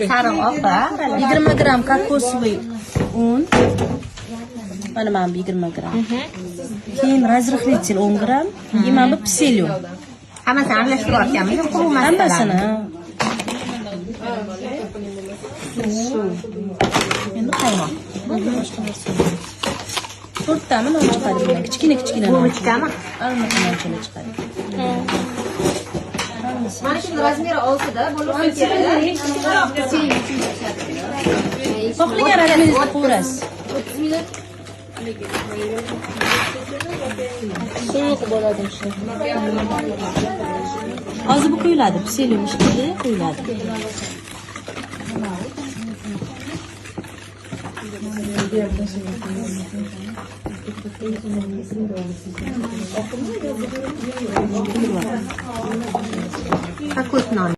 Sariq oqa. 20 gram kokosli un. Mana bu 20 gram. Keyin razrıhlitel 10 gram. Mana bu pselyum. Hammasini aralashtiryapmiz, quruq Hammasini. Endi qaymoq. To'rttami non chiqadi bundan. Kichkina non. Chiqami? Almaqonchalik chiqadi. Mana shuni razmeri 6 da bo'lib ketadi. Xohlagan razmeringizni qo'yasiz. 30 minut. So'q bo'ladi shu. Hozir bu quyiladi, pselyum ishqida quyiladi. Kokos non.